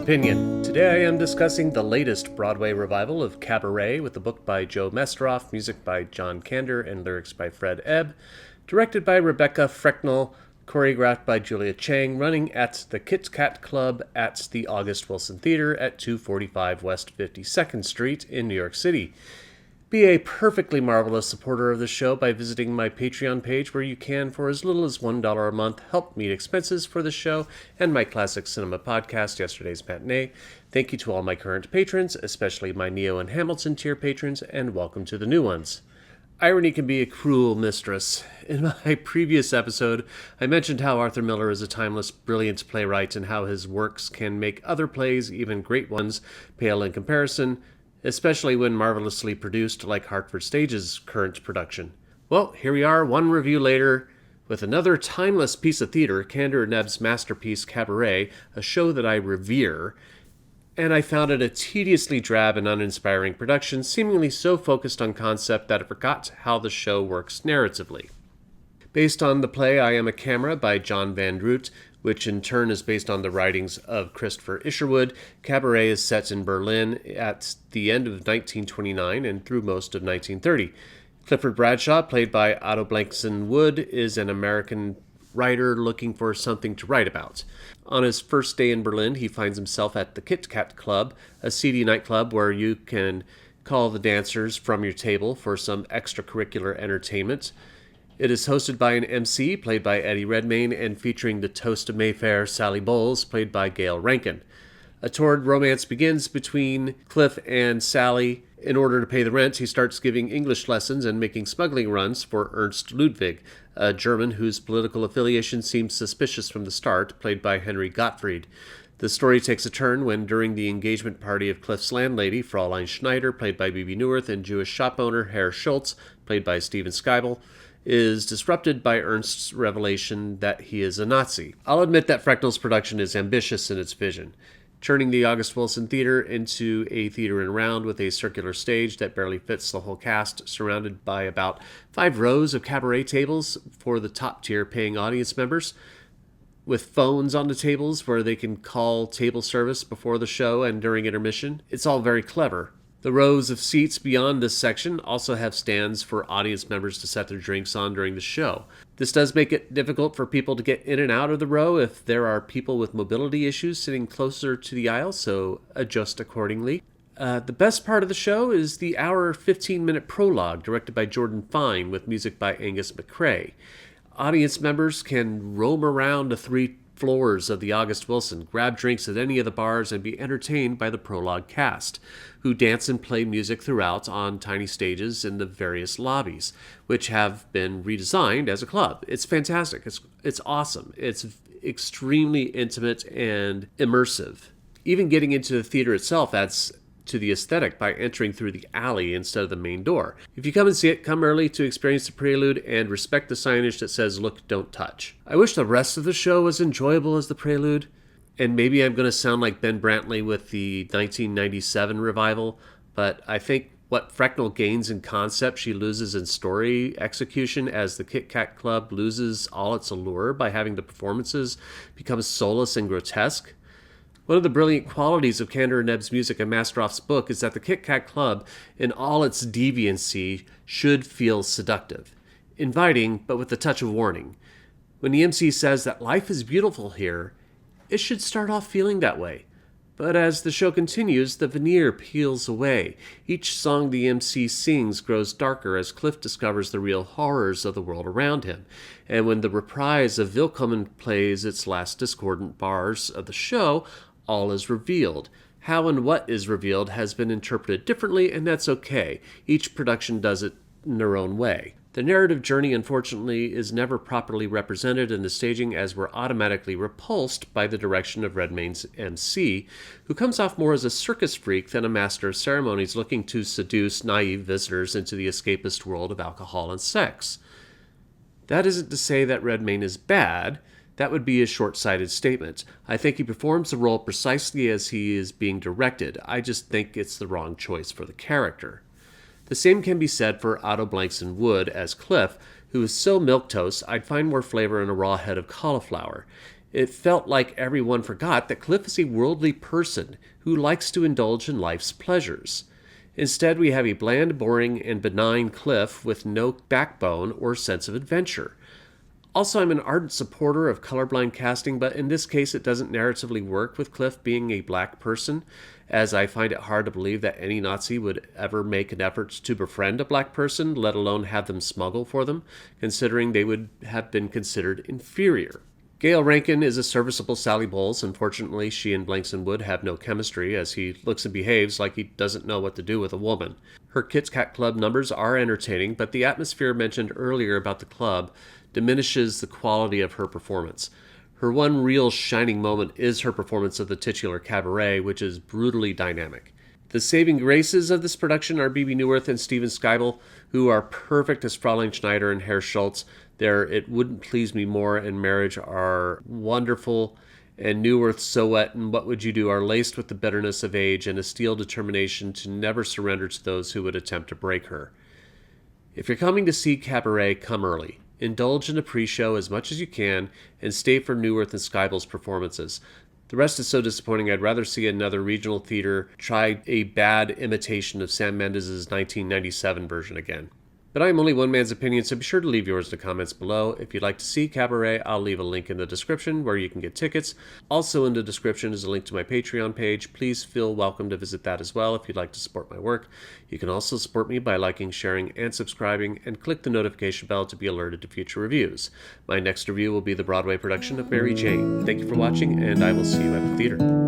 Opinion. Today I am discussing the latest Broadway revival of Cabaret with a book by Joe Masteroff, music by John Kander, and lyrics by Fred Ebb, directed by Rebecca Frecknall, choreographed by Julia Cheng, running at the Kit Kat Club at the August Wilson Theater at 245 West 52nd Street in New York City. Be a perfectly marvelous supporter of the show by visiting my Patreon page, where you can, for as little as $1 a month, help meet expenses for the show and my classic cinema podcast, Yesterday's Matinee. Thank you to all my current patrons, especially my Neo and Hamilton tier patrons, and welcome to the new ones. Irony can be a cruel mistress. In my previous episode, I mentioned how Arthur Miller is a timeless, brilliant playwright and how his works can make other plays, even great ones, pale in comparison, especially when marvelously produced like Hartford Stage's current production. Well, here we are, one review later, with another timeless piece of theater, Kander and Ebb's masterpiece Cabaret, a show that I revere, and I found it a tediously drab and uninspiring production, seemingly so focused on concept that I forgot how the show works narratively. Based on the play I Am a Camera by John van Druten, which in turn is based on the writings of Christopher Isherwood, Cabaret is set in Berlin at the end of 1929 and through most of 1930. Clifford Bradshaw, played by Otto Blankson Wood, is an American writer looking for something to write about. On his first day in Berlin, he finds himself at the Kit Kat Club, a seedy nightclub where you can call the dancers from your table for some extracurricular entertainment. It is hosted by an MC, played by Eddie Redmayne, and featuring the toast of Mayfair, Sally Bowles, played by Gail Rankin. A torrid romance begins between Cliff and Sally. In order to pay the rent, he starts giving English lessons and making smuggling runs for Ernst Ludwig, a German whose political affiliation seems suspicious from the start, played by Henry Gottfried. The story takes a turn when, during the engagement party of Cliff's landlady, Fraulein Schneider, played by Bebe Neuwirth, and Jewish shop owner Herr Schultz, played by Steven Skeibel, is disrupted by Ernst's revelation that he is a Nazi. I'll admit that Frecknall's production is ambitious in its vision, turning the August Wilson Theater into a theater in round with a circular stage that barely fits the whole cast, surrounded by about 5 rows of cabaret tables for the top-tier paying audience members, with phones on the tables where they can call table service before the show and during intermission. It's all very clever. The rows of seats beyond this section also have stands for audience members to set their drinks on during the show. This does make it difficult for people to get in and out of the row if there are people with mobility issues sitting closer to the aisle, so adjust accordingly. The best part of the show is the hour 15-minute prologue directed by Jordan Fein with music by Angus Macrae. Audience members can roam around the 3 floors of the August Wilson, grab drinks at any of the bars, and be entertained by the Prologue cast, who dance and play music throughout on tiny stages in the various lobbies, which have been redesigned as a club. It's fantastic. It's awesome. It's extremely intimate and immersive. Even getting into the theater itself adds to the aesthetic by entering through the alley instead of the main door. If you come and see it, come early to experience the prelude and respect the signage that says "Look, don't touch." I wish the rest of the show was enjoyable as the prelude, and maybe I'm going to sound like Ben Brantley with the 1997 revival, but I think what Frecknall gains in concept, she loses in story execution, as the Kit Kat Club loses all its allure by having the performances become soulless and grotesque. One of the brilliant qualities of Kander and Ebb's music and Masteroff's book is that the Kit Kat Club, in all its deviancy, should feel seductive, inviting, but with a touch of warning. When the MC says that life is beautiful here, it should start off feeling that way. But as the show continues, the veneer peels away. Each song the MC sings grows darker as Cliff discovers the real horrors of the world around him. And when the reprise of Willkommen plays its last discordant bars of the show, all is revealed. How and what is revealed has been interpreted differently, and that's okay. Each production does it in their own way. The narrative journey, unfortunately, is never properly represented in the staging, as we're automatically repulsed by the direction of Redmayne's MC, who comes off more as a circus freak than a master of ceremonies looking to seduce naive visitors into the escapist world of alcohol and sex. That isn't to say that Redmayne is bad. That would be a short-sighted statement. I think he performs the role precisely as he is being directed. I just think it's the wrong choice for the character. The same can be said for Otto Blankson Wood as Cliff, who is so milquetoast I'd find more flavor in a raw head of cauliflower. It felt like everyone forgot that Cliff is a worldly person who likes to indulge in life's pleasures. Instead, we have a bland, boring, and benign Cliff with no backbone or sense of adventure. Also, I'm an ardent supporter of colorblind casting, but in this case it doesn't narratively work with Cliff being a black person, as I find it hard to believe that any Nazi would ever make an effort to befriend a black person, let alone have them smuggle for them, considering they would have been considered inferior. Gail Rankin is a serviceable Sally Bowles. Unfortunately, she and Blankson Wood have no chemistry, as he looks and behaves like he doesn't know what to do with a woman. Her Kit Kat Club numbers are entertaining, but the atmosphere mentioned earlier about the club diminishes the quality of her performance. Her one real shining moment is her performance of the titular Cabaret, which is brutally dynamic. The saving graces of this production are Bebe Neuwirth and Steven Skeibel, who are perfect as Fraulein Schneider and Herr Schultz. Their It Wouldn't Please Me More and Marriage are wonderful, and Neuwirth's So What and What Would You Do are laced with the bitterness of age and a steel determination to never surrender to those who would attempt to break her. If you're coming to see Cabaret, come early. Indulge in the pre-show as much as you can, and stay for Neuwirth and Skeibel's performances. The rest is so disappointing, I'd rather see another regional theater try a bad imitation of Sam Mendes' 1997 version again. But I am only one man's opinion, so be sure to leave yours in the comments below. If you'd like to see Cabaret, I'll leave a link in the description where you can get tickets. Also in the description is a link to my Patreon page. Please feel welcome to visit that as well if you'd like to support my work. You can also support me by liking, sharing, and subscribing, and click the notification bell to be alerted to future reviews. My next review will be the Broadway production of Mary Jane. Thank you for watching, and I will see you at the theater.